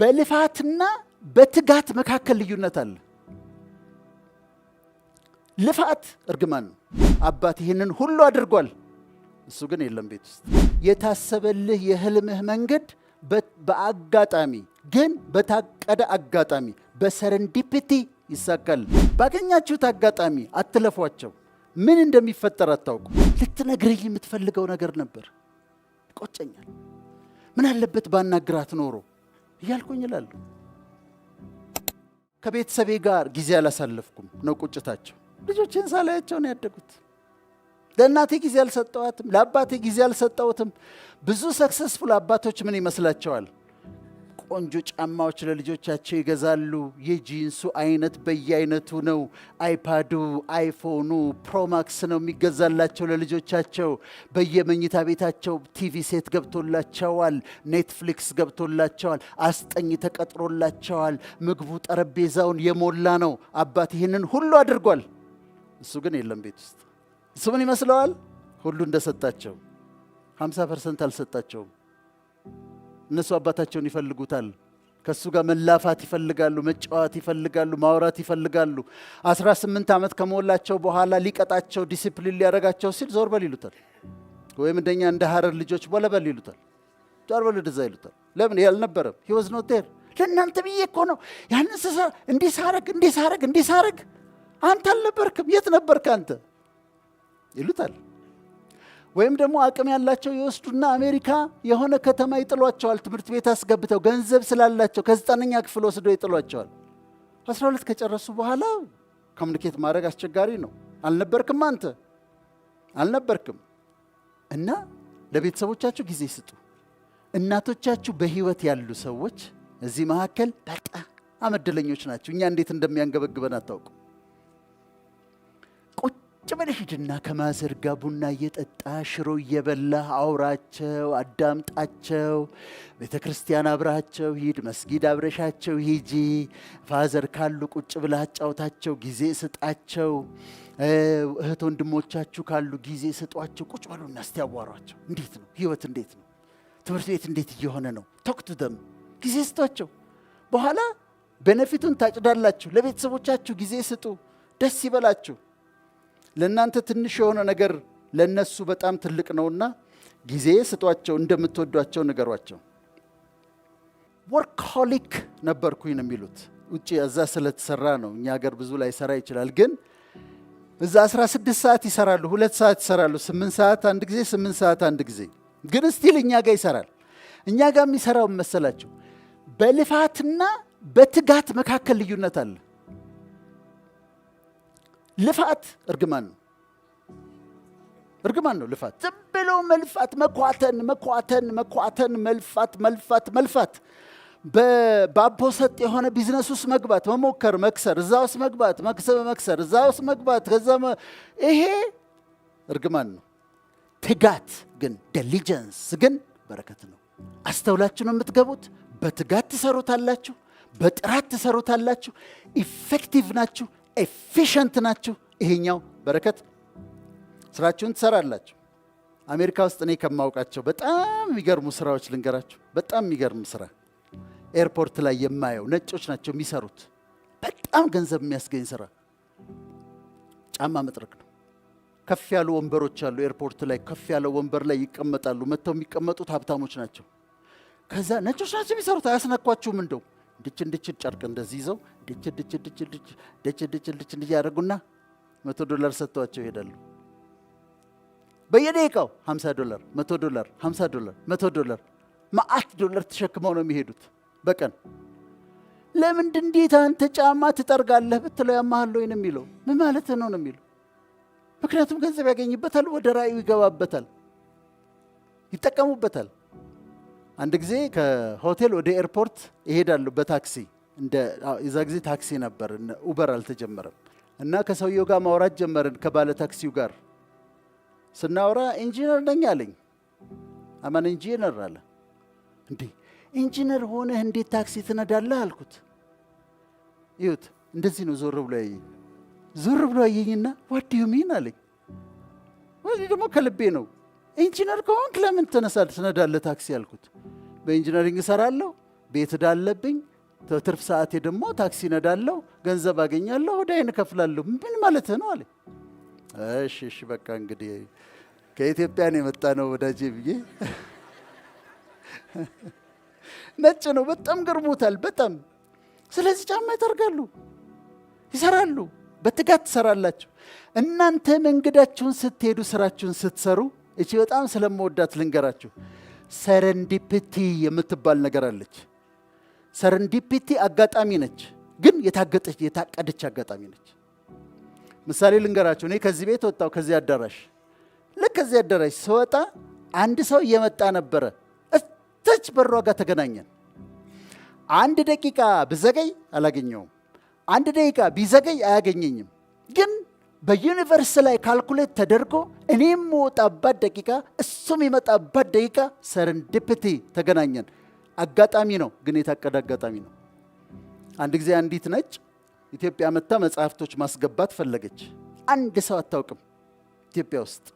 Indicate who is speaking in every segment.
Speaker 1: በልፋትና በትጋት መካከል ልዩነት አለ። ልፋት እርግማን ነው። አባት ይህንን ሁሉ አድርጓል፣ እሱ ግን የለም ቤት ውስጥ። የታሰበልህ የህልምህ መንገድ በአጋጣሚ ግን በታቀደ አጋጣሚ በሰረንዲፒቲ ይሳካል። ባገኛችሁት አጋጣሚ አትለፏቸው። ምን እንደሚፈጠር አታውቁ። ልትነግረኝ የምትፈልገው ነገር ነበር፣ ቆጨኛል፣ ምን አለበት ባናግራት ኖሮ እያልኩኝ እላለሁ። ከቤተሰቤ ጋር ጊዜ አላሳለፍኩም ነው ቁጭታቸው። ልጆችን ሳላያቸው ነው ያደጉት። ለእናቴ ጊዜ አልሰጠዋትም፣ ለአባቴ ጊዜ አልሰጠውትም። ብዙ ሰክሰስፉል አባቶች ምን ይመስላቸዋል? ቆንጆ ጫማዎች ለልጆቻቸው ይገዛሉ። የጂንሱ አይነት በየአይነቱ ነው። አይፓዱ፣ አይፎኑ፣ ፕሮማክስ ነው የሚገዛላቸው ለልጆቻቸው። በየመኝታ ቤታቸው ቲቪ ሴት ገብቶላቸዋል፣ ኔትፍሊክስ ገብቶላቸዋል፣ አስጠኝ ተቀጥሮላቸዋል። ምግቡ ጠረጴዛውን የሞላ ነው። አባት ይህንን ሁሉ አድርጓል፣ እሱ ግን የለም ቤት ውስጥ። እሱ ምን ይመስለዋል? ሁሉ እንደሰጣቸው 50% አልሰጣቸውም። እነሱ አባታቸውን ይፈልጉታል። ከሱ ጋር መላፋት ይፈልጋሉ፣ መጫወት ይፈልጋሉ፣ ማውራት ይፈልጋሉ። 18 ዓመት ከሞላቸው በኋላ ሊቀጣቸው ዲሲፕሊን ሊያደርጋቸው ሲል ዞር በል ይሉታል። ወይም እንደኛ እንደ ሐረር ልጆች ቦለበል ይሉታል። ዞር በል ወደዛ ይሉታል። ለምን? ያልነበረም he was not there። ለእናንተ ብዬ እኮ ነው ያንን ስሰራ እንዲህ ሳረግ አንተ አልነበርክም፣ የት ነበርክ አንተ ይሉታል። ወይም ደግሞ አቅም ያላቸው ይወስዱና አሜሪካ የሆነ ከተማ ይጥሏቸዋል። ትምህርት ቤት አስገብተው ገንዘብ ስላላቸው ከ9ኛ ክፍል ወስደው ይጥሏቸዋል። 12 ከጨረሱ በኋላ ኮሙኒኬት ማድረግ አስቸጋሪ ነው። አልነበርክም አንተ አልነበርክም። እና ለቤተሰቦቻችሁ ጊዜ ስጡ። እናቶቻችሁ በህይወት ያሉ ሰዎች እዚህ መካከል በጣም እድለኞች ናቸው። እኛ እንዴት እንደሚያንገበግበን አታውቁ። ቁጭ ብለህ ሂድና ከማዘር ጋር ቡና እየጠጣ ሽሮ እየበላህ አውራቸው፣ አዳምጣቸው። ቤተ ክርስቲያን አብራቸው ሂድ፣ መስጊድ አብረሻቸው ሂጂ። ፋዘር ካሉ ቁጭ ብለህ አጫውታቸው፣ ጊዜ ስጣቸው። እህት ወንድሞቻችሁ ካሉ ጊዜ ስጧቸው። ቁጭ በሉና እስቲ ያዋሯቸው። እንዴት ነው ህይወት? እንዴት ነው ትምህርት ቤት? እንዴት እየሆነ ነው? ቶክቱ ደም ጊዜ ስጧቸው። በኋላ ቤኔፊቱን ታጭዳላችሁ። ለቤተሰቦቻችሁ ጊዜ ስጡ፣ ደስ ይበላችሁ። ለእናንተ ትንሽ የሆነ ነገር ለነሱ በጣም ትልቅ ነውና ጊዜ ስጧቸው፣ እንደምትወዷቸው ንገሯቸው። ወርክሆሊክ ነበርኩኝ ነው የሚሉት። ውጪ እዛ ስለተሰራ ነው። እኛ ሀገር ብዙ ላይ ሰራ ይችላል። ግን እዛ 16 ሰዓት ይሰራሉ፣ 2 ሰዓት ይሰራሉ፣ 8 ሰዓት አንድ ጊዜ፣ 8 ሰዓት አንድ ጊዜ። ግን ስቲል እኛ ጋር ይሰራል። እኛ ጋር የሚሰራው መሰላቸው በልፋትና በትጋት መካከል ልዩነት አለ። ልፋት እርግማን ነው። ልፋት ዝም ብሎ መልፋት፣ መኳተን፣ መልፋት። በአቦ ሰጥ የሆነ ቢዝነስ ውስጥ መግባት፣ መሞከር፣ መክሰር፣ እዛ ውስጥ መግባት፣ መክሰር፣ እዛ ውስጥ መግባት፣ ይሄ እርግማን ነው። ትጋት ግን ዲሊጀንስ ግን በረከት ነው። አስተውላችሁ ነው የምትገቡት። በትጋት ትሰሩታላችሁ፣ በጥራት ትሰሩታላችሁ። ኢፌክቲቭ ናችሁ፣ ኤፊሽንት ናችሁ። ይሄኛው በረከት። ስራችሁን ትሰራላችሁ። አሜሪካ ውስጥ እኔ ከማውቃቸው በጣም የሚገርሙ ስራዎች ልንገራችሁ። በጣም የሚገርም ስራ ኤርፖርት ላይ የማየው ነጮች ናቸው የሚሰሩት። በጣም ገንዘብ የሚያስገኝ ስራ ጫማ መጥረግ ነው። ከፍ ያሉ ወንበሮች አሉ ኤርፖርት ላይ። ከፍ ያለው ወንበር ላይ ይቀመጣሉ። መጥተው የሚቀመጡት ሀብታሞች ናቸው። ከዛ ነጮች ናቸው የሚሰሩት። አያስነኳችሁም? እንደው እንድች ጨርቅ እንደዚህ ይዘው እንድች ያደርጉና $100 ሰጥተዋቸው ይሄዳሉ። በየደቂቃው $50፣ $100፣ $50፣ $100 ማአት ዶላር ተሸክመው ነው የሚሄዱት በቀን። ለምንድን እንዴት አንተ ጫማ ትጠርጋለህ ብትለው ያማሃል ወይ ነው የሚለው። ምን ማለት ነው ነው የሚለው። ምክንያቱም ገንዘብ ያገኝበታል፣ ወደ ራእዩ ይገባበታል፣ ይጠቀሙበታል። አንድ ጊዜ ከሆቴል ወደ ኤርፖርት ይሄዳሉ በታክሲ። የዛ ጊዜ ታክሲ ነበር፣ ኡበር አልተጀመረም። እና ከሰውየው ጋር ማውራት ጀመርን። ከባለ ታክሲው ጋር ስናወራ ኢንጂነር ነኝ አለኝ። አማን ኢንጂነር አለ። እንዴ ኢንጂነር ሆነህ እንዴት ታክሲ ትነዳለህ አልኩት። ይሁት እንደዚህ ነው ዞር ብሎ አየኝና what do you mean አለኝ። ወይ ደግሞ ከልቤ ነው። ኢንጂነር ከሆንክ ለምን ትነዳለህ ታክሲ አልኩት። በኢንጂነሪንግ እሰራለሁ፣ ቤት ዳለብኝ፣ ትርፍ ሰዓቴ ደግሞ ታክሲ ነዳለሁ፣ ገንዘብ አገኛለሁ፣ ወዳይን ከፍላለሁ። ምን ማለት ነው አለ። እሺ በቃ እንግዲህ ከኢትዮጵያ ነው የመጣ ነው ወዳጄ ብዬ ነጭ ነው በጣም ገርሞታል በጣም። ስለዚህ ጫማ ይጠርጋሉ፣ ይሰራሉ፣ በትጋት ትሰራላችሁ። እናንተ መንገዳችሁን ስትሄዱ ስራችሁን ስትሰሩ እቺ በጣም ስለምወዳት ልንገራችሁ። ሰረንዲፒቲ የምትባል ነገር አለች። ሰረንዲፒቲ አጋጣሚ ነች፣ ግን የታቀደች አጋጣሚ ነች። ምሳሌ ልንገራችሁ። እኔ ከዚህ ቤት ወጣው ከዚህ አዳራሽ ልክ ከዚህ አዳራሽ ስወጣ አንድ ሰው እየመጣ ነበረ። እተች በሯ ጋር ተገናኘን። 1 ደቂቃ ብዘገይ አላገኘውም፣ 1 ደቂቃ ቢዘገይ አያገኘኝም። ግን በዩኒቨርስ ላይ ካልኩሌት ተደርጎ እኔም ወጣባት ደቂቃ እሱም የመጣባት ደቂቃ ሰረንዲፒቲ ተገናኘን። አጋጣሚ ነው፣ ግን የታቀደ አጋጣሚ ነው። አንድ ጊዜ አንዲት ነጭ ኢትዮጵያ መታ መጽሐፍቶች ማስገባት ፈለገች። አንድ ሰው አታውቅም ኢትዮጵያ ውስጥ።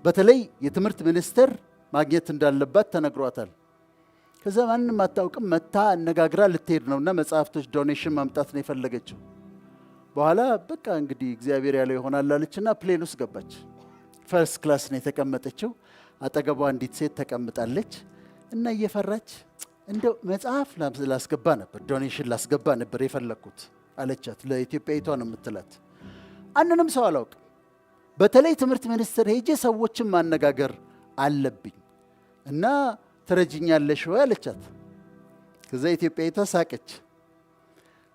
Speaker 1: በተለይ የትምህርት ሚኒስቴር ማግኘት እንዳለባት ተነግሯታል። ከዛ ማንም አታውቅም መታ አነጋግራ ልትሄድ ነውና መጽሐፍቶች ዶኔሽን ማምጣት ነው የፈለገችው። በኋላ በቃ እንግዲህ እግዚአብሔር ያለው ይሆናል አለችና ፕሌን ውስጥ ገባች። ፈርስት ክላስ ነው የተቀመጠችው። አጠገቧ አንዲት ሴት ተቀምጣለች እና እየፈራች እንደው መጽሐፍ ላስገባ ነበር፣ ዶኔሽን ላስገባ ነበር የፈለኩት አለቻት። ለኢትዮጵያዊቷ ነው የምትላት። አንንም ሰው አላውቅም። በተለይ ትምህርት ሚኒስቴር ሄጄ ሰዎችን ማነጋገር አለብኝ እና ትረጅኛለሽ ወይ አለቻት። ከዛ ኢትዮጵያዊቷ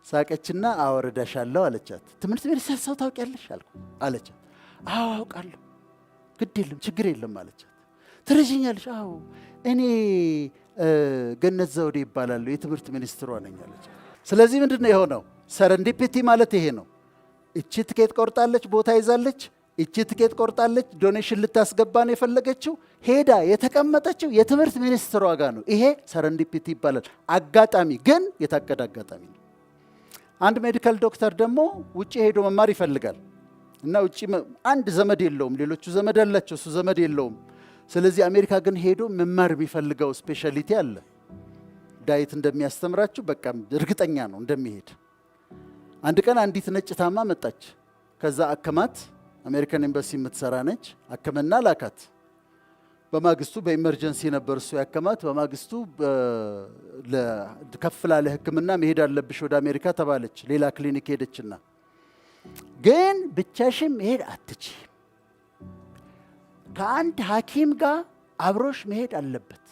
Speaker 1: ሳቀችና አወርዳሻለሁ አለቻት። ትምህርት ሚኒስቴር ሰው ታውቂያለሽ አለቻት። አዎ አውቃለሁ፣ ግድ የለም ችግር የለም አለቻት። ትረጅኛለሽ? አዎ እኔ ገነት ዘውዴ ይባላለሁ የትምህርት ሚኒስትሯ ነኝ አለቻት። ስለዚህ ምንድን ነው የሆነው? ሰረንዲፒቲ ማለት ይሄ ነው። እቺ ትኬት ቆርጣለች፣ ቦታ ይዛለች። እቺ ትኬት ቆርጣለች፣ ዶኔሽን ልታስገባ ነው የፈለገችው። ሄዳ የተቀመጠችው የትምህርት ሚኒስትሯ ጋር ነው። ይሄ ሰረንዲፒቲ ይባላል። አጋጣሚ ግን የታቀደ አጋጣሚ ነው። አንድ ሜዲካል ዶክተር ደግሞ ውጪ ሄዶ መማር ይፈልጋል እና ውጪ አንድ ዘመድ የለውም፣ ሌሎቹ ዘመድ አላቸው፣ እሱ ዘመድ የለውም። ስለዚህ አሜሪካ ግን ሄዶ መማር የሚፈልገው ስፔሻሊቲ አለ። ዳይት እንደሚያስተምራችሁ በቃ እርግጠኛ ነው እንደሚሄድ። አንድ ቀን አንዲት ነጭ ታማ መጣች። ከዛ አከማት። አሜሪካን ኤምባሲ የምትሰራ ነች። አከመና ላካት። በማግስቱ በኢመርጀንሲ ነበር እሱ ያከማት። በማግስቱ ከፍ ላለ ሕክምና መሄድ አለብሽ ወደ አሜሪካ ተባለች። ሌላ ክሊኒክ ሄደችና ግን ብቻሽም መሄድ አትችይም፣ ከአንድ ሐኪም ጋር አብሮሽ መሄድ አለበት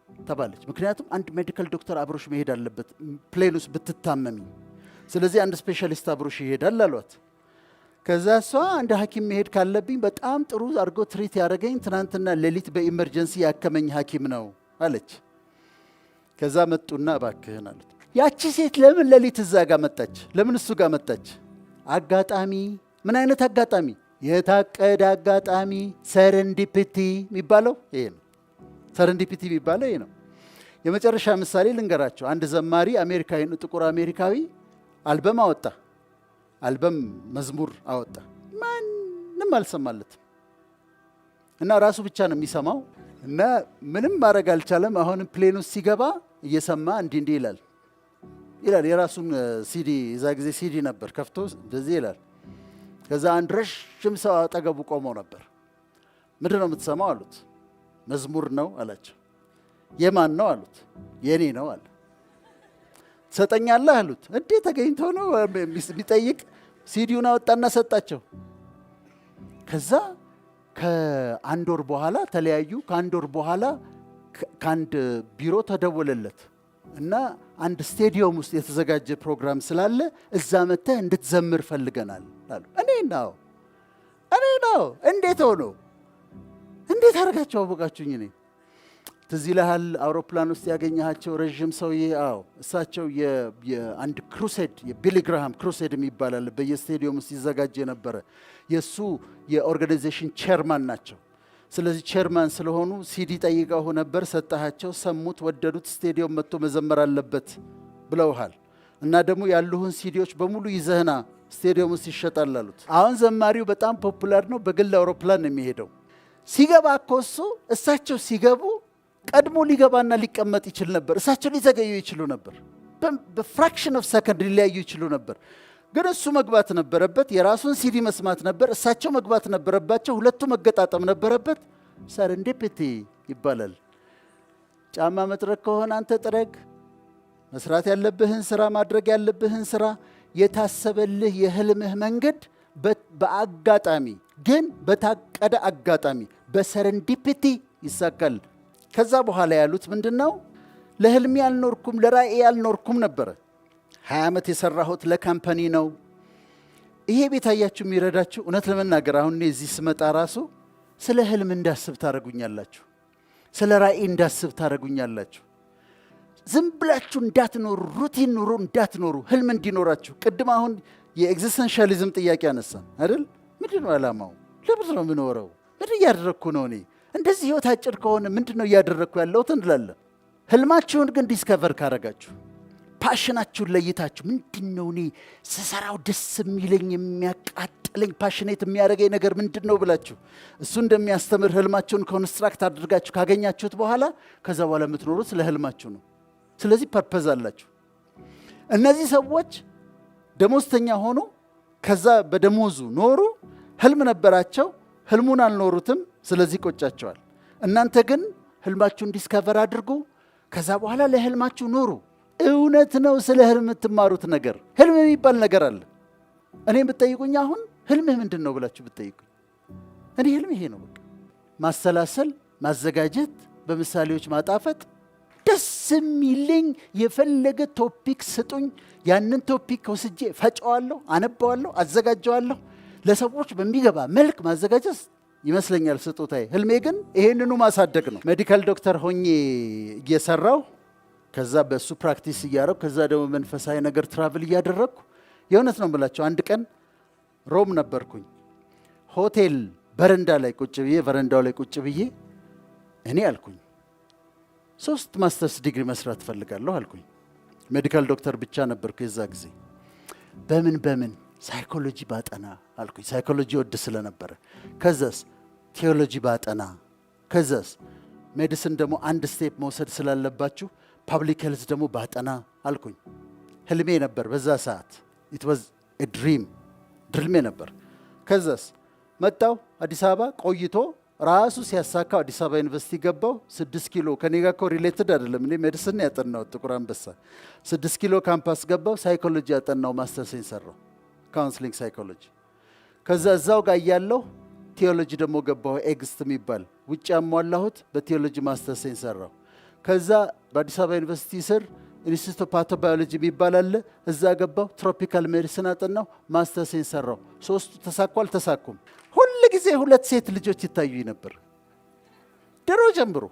Speaker 1: ተባለች። ምክንያቱም አንድ ሜዲካል ዶክተር አብሮሽ መሄድ አለበት ፕሌን ውስጥ ብትታመሚ። ስለዚህ አንድ ስፔሻሊስት አብሮሽ ይሄዳል አሏት። ከዛ እሷ አንድ ሐኪም መሄድ ካለብኝ በጣም ጥሩ አድርጎ ትሪት ያደረገኝ ትናንትና ሌሊት በኢመርጀንሲ ያከመኝ ሐኪም ነው አለች። ከዛ መጡና እባክህን አሉት። ያቺ ሴት ለምን ሌሊት እዛ ጋር መጣች? ለምን እሱ ጋር መጣች? አጋጣሚ። ምን አይነት አጋጣሚ? የታቀደ አጋጣሚ። ሰረንዲፒቲ የሚባለው ይሄ ነው። ሰረንዲፒቲ የሚባለው ይሄ ነው። የመጨረሻ ምሳሌ ልንገራቸው። አንድ ዘማሪ አሜሪካዊ፣ ጥቁር አሜሪካዊ አልበም አወጣ። አልበም መዝሙር አወጣ። ማንም አልሰማለትም እና ራሱ ብቻ ነው የሚሰማው እና ምንም ማድረግ አልቻለም። አሁን ፕሌን ውስጥ ሲገባ እየሰማ እንዲህ ይላል። የራሱን ሲዲ፣ እዛ ጊዜ ሲዲ ነበር፣ ከፍቶ እንደዚህ ይላል። ከዛ አንድ ረዥም ሰው አጠገቡ ቆመው ነበር። ምንድን ነው የምትሰማው አሉት። መዝሙር ነው አላቸው። የማን ነው አሉት። የኔ ነው አለ። ትሰጠኛለህ አሉት። እንዴ ተገኝቶ ነው ቢጠይቅ ሲዲውን አወጣና ሰጣቸው። ከዛ ከአንድ ወር በኋላ ተለያዩ። ከአንድ ወር በኋላ ከአንድ ቢሮ ተደወለለት እና አንድ ስቴዲየም ውስጥ የተዘጋጀ ፕሮግራም ስላለ እዛ መጥተህ እንድትዘምር ፈልገናል አሉ። እኔ ነው እንዴት ሆኖ እንዴት አደረጋችሁ አወቃችሁኝ? እኔ ትዝ ይልሃል አውሮፕላን ውስጥ ያገኘሃቸው ረዥም ሰውዬ? አዎ እሳቸው የአንድ ክሩሴድ የቢሊ ግራሃም ክሩሴድ የሚባላል በየስቴዲየም ውስጥ ይዘጋጅ የነበረ የእሱ የኦርጋናይዜሽን ቼርማን ናቸው። ስለዚህ ቼርማን ስለሆኑ ሲዲ ጠይቀው ነበር፣ ሰጣሃቸው፣ ሰሙት፣ ወደዱት። ስቴዲየም መጥቶ መዘመር አለበት ብለውሃል እና ደግሞ ያሉህን ሲዲዎች በሙሉ ይዘህና ስቴዲየም ውስጥ ይሸጣል አሉት። አሁን ዘማሪው በጣም ፖፑላር ነው፣ በግል አውሮፕላን ነው የሚሄደው። ሲገባ እኮ እሱ እሳቸው ሲገቡ ቀድሞ ሊገባና ሊቀመጥ ይችል ነበር። እሳቸው ሊዘገዩ ይችሉ ነበር። በፍራክሽን ኦፍ ሰከንድ ሊለያዩ ይችሉ ነበር። ግን እሱ መግባት ነበረበት። የራሱን ሲዲ መስማት ነበር። እሳቸው መግባት ነበረባቸው። ሁለቱ መገጣጠም ነበረበት። ሰረንዲፒቲ ይባላል። ጫማ መጥረግ ከሆነ አንተ ጥረግ። መስራት ያለብህን ስራ፣ ማድረግ ያለብህን ስራ፣ የታሰበልህ የህልምህ መንገድ በአጋጣሚ ግን በታቀደ አጋጣሚ በሰረንዲፒቲ ይሳካል። ከዛ በኋላ ያሉት ምንድነው? ለህልሜ ያልኖርኩም ለራእይ ያልኖርኩም ነበረ። 20 ዓመት የሰራሁት ለካምፓኒ ነው። ይሄ ቤት አያችሁ የሚረዳችሁ። እውነት ለመናገር አሁን እዚህ ስመጣ ራሱ ስለ ህልም እንዳስብ ታደርጉኛላችሁ፣ ስለ ራእይ እንዳስብ ታደርጉኛላችሁ። ዝም ብላችሁ እንዳትኖሩ፣ ሩቲን ኑሮ እንዳትኖሩ፣ ህልም እንዲኖራችሁ። ቅድም አሁን የኤግዚስተንሻሊዝም ጥያቄ አነሳን አይደል? ምንድን ነው ዓላማው? ለምን ነው የምኖረው? ምን እያደረግኩ ነው እኔ? እንደዚህ ህይወት አጭር ከሆነ ምንድን ነው እያደረግኩ ያለሁት እንላለን። ህልማችሁን ግን ዲስከቨር ካረጋችሁ፣ ፓሽናችሁን ለይታችሁ፣ ምንድን ነው እኔ ስሰራው ደስ የሚለኝ የሚያቃጥለኝ ፓሽኔት የሚያደርገኝ ነገር ምንድን ነው ብላችሁ እሱ እንደሚያስተምር ህልማችሁን ኮንስትራክት አድርጋችሁ ካገኛችሁት በኋላ ከዛ በኋላ የምትኖሩት ስለ ህልማችሁ ነው። ስለዚህ ፐርፐዝ አላችሁ። እነዚህ ሰዎች ደሞዝተኛ ሆኑ፣ ከዛ በደሞዙ ኖሩ። ህልም ነበራቸው፣ ህልሙን አልኖሩትም። ስለዚህ ቆጫቸዋል። እናንተ ግን ህልማችሁን ዲስከቨር አድርጉ፣ ከዛ በኋላ ለህልማችሁ ኑሩ። እውነት ነው ስለ ህልም የምትማሩት ነገር። ህልም የሚባል ነገር አለ። እኔም ብትጠይቁኝ አሁን ህልምህ ምንድን ነው ብላችሁ ብትጠይቁኝ እኔ ህልም ይሄ ነው። በቃ ማሰላሰል፣ ማዘጋጀት፣ በምሳሌዎች ማጣፈጥ፣ ደስ የሚለኝ የፈለገ ቶፒክ ስጡኝ፣ ያንን ቶፒክ ወስጄ ፈጨዋለሁ፣ አነባዋለሁ፣ አዘጋጀዋለሁ። ለሰዎች በሚገባ መልክ ማዘጋጀት ይመስለኛል ስጦታዬ። ህልሜ ግን ይሄንኑ ማሳደግ ነው። ሜዲካል ዶክተር ሆኜ እየሰራሁ ከዛ በሱ ፕራክቲስ እያረኩ ከዛ ደግሞ መንፈሳዊ ነገር ትራቭል እያደረግኩ የእውነት ነው የምላቸው። አንድ ቀን ሮም ነበርኩኝ። ሆቴል በረንዳ ላይ ቁጭ ብዬ በረንዳው ላይ ቁጭ ብዬ እኔ አልኩኝ 3 ማስተርስ ዲግሪ መስራት ፈልጋለሁ አልኩኝ። ሜዲካል ዶክተር ብቻ ነበርኩ የዛ ጊዜ። በምን ሳይኮሎጂ ባጠና አልኩኝ። ሳይኮሎጂ ወድ ስለነበረ። ከዛስ ቴዎሎጂ ባጠና። ከዛስ ሜዲሲን ደግሞ አንድ ስቴፕ መውሰድ ስላለባችሁ ፓብሊክ ሄልዝ ደግሞ ባጠና አልኩኝ። ህልሜ ነበር በዛ ሰዓት። ኢት ዋዝ ኤ ድሪም ድልሜ ነበር። ከዛስ መጣው አዲስ አበባ። ቆይቶ ራሱ ሲያሳካው አዲስ አበባ ዩኒቨርሲቲ ገባው። 6 ኪሎ ከኔ ጋር እኮ ሪሌትድ አይደለም። እኔ ሜዲሲን ያጠናው ጥቁር አንበሳ። 6 ኪሎ ካምፓስ ገባው። ሳይኮሎጂ ያጠናው ማስተርሴን ሰራው፣ ካውንስሊንግ ሳይኮሎጂ። ከዛ እዛው ጋር እያለሁ ቴዎሎጂ ደግሞ ገባሁ። ኤግስት የሚባል ውጭ ያሟላሁት በቴዎሎጂ ማስተርሴን ሰራው። ከዛ በአዲስ አበባ ዩኒቨርሲቲ ስር ኢንስቲትዩት ኦፍ ፓቶባዮሎጂ የሚባል አለ። እዛ ገባሁ። ትሮፒካል ሜዲሲን አጠናው፣ ማስተርሴን ሰራው። 3ቱ ተሳኩ አልተሳኩም? ሁል ጊዜ 2 ሴት ልጆች ይታዩኝ ነበር ድሮ ጀምሮ።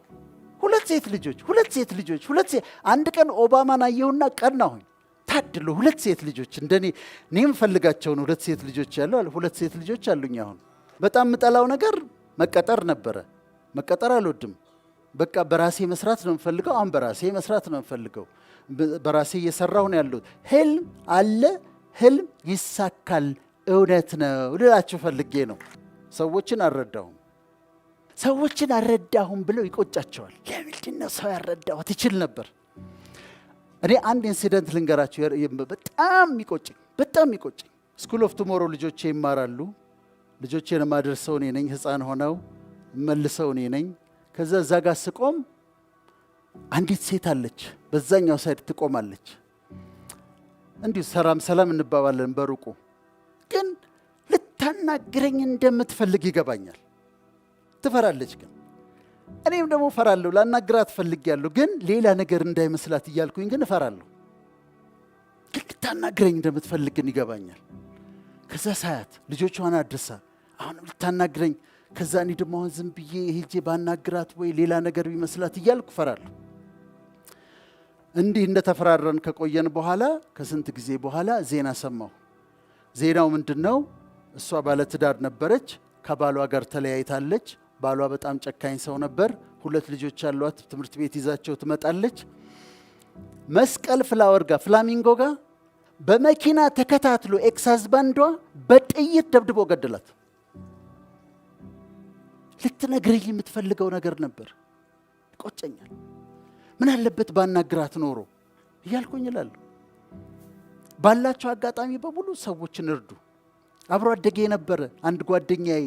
Speaker 1: 2 ሴት ልጆች። አንድ ቀን ኦባማን አየሁና ቀናሁኝ። ታድሎ 2 ሴት ልጆች እንደኔ እኔ የምፈልጋቸውን 2 ሴት ልጆች ያለው 2 ሴት ልጆች አሉኝ። አሁን በጣም የምጠላው ነገር መቀጠር ነበረ። መቀጠር አልወድም። በቃ በራሴ መስራት ነው የምፈልገው። አሁን በራሴ መስራት ነው የምፈልገው። በራሴ እየሰራሁ ነው ያለሁት። ህልም አለ፣ ህልም ይሳካል፣ እውነት ነው ልላችሁ ፈልጌ ነው። ሰዎችን አልረዳሁም ብለው ይቆጫቸዋል። ለምንድን ነው ሰው ያልረዳሁት? ይችል ነበር። እኔ አንድ ኢንሲደንት ልንገራችሁ። በጣም የሚቆጭኝ ስኩል ኦፍ ቱሞሮ ልጆቼ ይማራሉ። ልጆቼን የማደርሰው እኔ ነኝ። ህፃን ሆነው መልሰው እኔ ነኝ። ከዛ እዛ ጋር ስቆም አንዲት ሴት አለች፣ በዛኛው ሳይድ ትቆማለች። እንዲሁ ሰላም እንባባለን በሩቁ። ግን ልታናግረኝ እንደምትፈልግ ይገባኛል። ትፈራለች ግን እኔም ደግሞ እፈራለሁ። ላናግራት ፈልጌያለሁ፣ ግን ሌላ ነገር እንዳይመስላት እያልኩኝ ግን እፈራለሁ። ግን ልታናግረኝ እንደምትፈልግ ግን ይገባኛል። ከዛ ሳያት ልጆቿን አድርሳ አሁንም ልታናግረኝ፣ ከዛ እኔ ደግሞ አሁን ዝም ብዬ ሄጄ ባናግራት ወይ ሌላ ነገር ቢመስላት እያልኩ እፈራለሁ። እንዲህ እንደተፈራረን ከቆየን በኋላ ከስንት ጊዜ በኋላ ዜና ሰማሁ። ዜናው ምንድነው? እሷ ባለትዳር ነበረች፣ ከባሏ ጋር ተለያይታለች። ባሏ በጣም ጨካኝ ሰው ነበር። 2 ልጆች አሏት። ትምህርት ቤት ይዛቸው ትመጣለች። መስቀል ፍላወር ጋር ፍላሚንጎ ጋር በመኪና ተከታትሎ ኤክስ ሃዝባንዷ በጥይት ደብድቦ ገደላት። ልትነግረኝ የምትፈልገው ነገር ነበር። ይቆጨኛል። ምን አለበት ባናግራት ኖሮ እያልኩኝ እላለሁ። ባላቸው አጋጣሚ በሙሉ ሰዎችን እርዱ። አብሮ አደጌ ነበረ አንድ ጓደኛዬ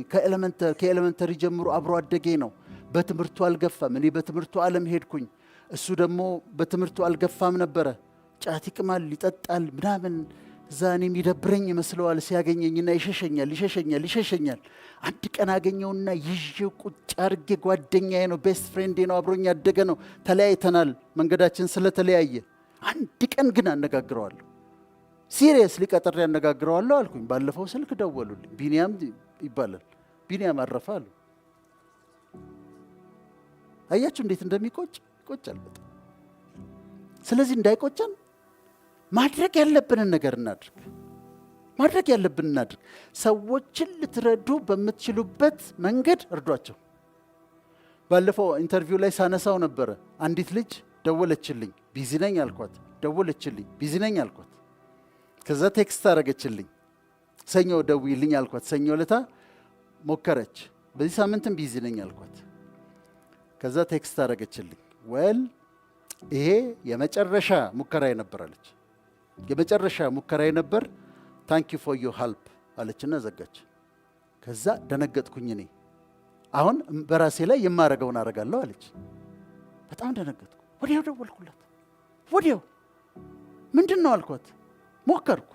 Speaker 1: ከኤሌመንተሪ ጀምሮ አብሮ አደጌ ነው። በትምህርቱ አልገፋም። እኔ በትምህርቱ ዓለም ሄድኩኝ። እሱ ደግሞ በትምህርቱ አልገፋም ነበረ። ጫት ይቅማል፣ ይጠጣል ምናምን። እዛ እኔም ይደብረኝ ይመስለዋል ሲያገኘኝና ይሸሸኛል። አንድ ቀን አገኘውና ይዤው ቁጭ አድርጌ ጓደኛዬ ነው፣ ቤስት ፍሬንዴ ነው፣ አብሮኝ ያደገ ነው። ተለያይተናል መንገዳችን ስለተለያየ። አንድ ቀን ግን አነጋግረዋለሁ። ሲሪየስሊ ቀጥሬ አነጋግረዋለሁ አልኩኝ። ባለፈው ስልክ ደወሉልኝ። ቢኒያም ይባላል። ቢኒያም አረፈ አሉ። አያችሁ እንዴት እንደሚቆጭ ይቆጫል በጣም። ስለዚህ እንዳይቆጨን ማድረግ ያለብንን ነገር እናድርግ። ሰዎችን ልትረዱ በምትችሉበት መንገድ እርዷቸው። ባለፈው ኢንተርቪው ላይ ሳነሳው ነበረ። አንዲት ልጅ ደወለችልኝ፣ ቢዚ ነኝ አልኳት። ደወለችልኝ፣ ቢዚ ነኝ አልኳት። ከዛ ቴክስት አረገችልኝ፣ ሰኞ ደውይልኝ አልኳት። ሰኞ ለታ ሞከረች፣ በዚህ ሳምንትም ቢዚ ነኝ አልኳት። ከዛ ቴክስት አረገችልኝ፣ ወል ይሄ የመጨረሻ ሙከራዬ ነበር አለች። የመጨረሻ ሙከራዬ ነበር፣ ታንክ ዩ ፎር ዩር ሄልፕ አለችና ዘጋች። ከዛ ደነገጥኩኝ። እኔ አሁን በራሴ ላይ የማረገውን አረጋለሁ አለች። በጣም ደነገጥኩ። ወዲያው ደወልኩላት። ወዲያው ምንድን ነው አልኳት። ሞከርኩ፣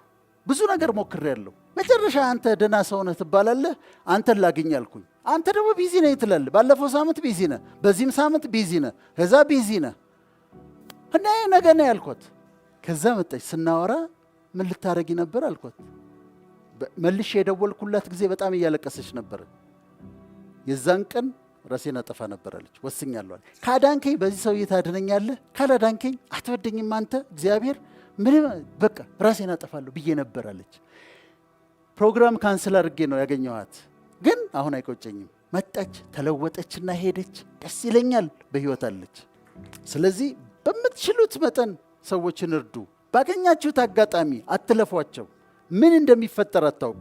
Speaker 1: ብዙ ነገር ሞክሬያለሁ። መጨረሻ አንተ ደህና ሰው ነህ ትባላለህ፣ አንተን ላግኝ አልኩኝ። አንተ ደግሞ ቢዚ ነህ ትላለህ። ባለፈው ሳምንት ቢዚ ነህ፣ በዚህም ሳምንት ቢዚ ነህ፣ ከዛ ቢዚ ነህ እና ነገ ነው ያልኳት። ከዛ መጣች። ስናወራ ምን ልታረጊ ነበር አልኳት። መልሼ የደወልኩላት ጊዜ በጣም እያለቀሰች ነበር። የዛን ቀን ራሴን አጠፋ ነበር አለች። ወስኛለሁ። ካዳንከኝ በዚህ ሰውዬ ታድነኛለህ፣ ካላዳንከኝ አትወደኝም አንተ እግዚአብሔር ምንም በቃ ራሴን አጠፋለሁ ብዬ ነበር አለች። ፕሮግራም ካንስል አድርጌ ነው ያገኘኋት፣ ግን አሁን አይቆጨኝም። መጣች፣ ተለወጠችና ሄደች። ደስ ይለኛል፣ በህይወት አለች። ስለዚህ በምትችሉት መጠን ሰዎችን እርዱ። ባገኛችሁት አጋጣሚ አትለፏቸው። ምን እንደሚፈጠር አታውቁ።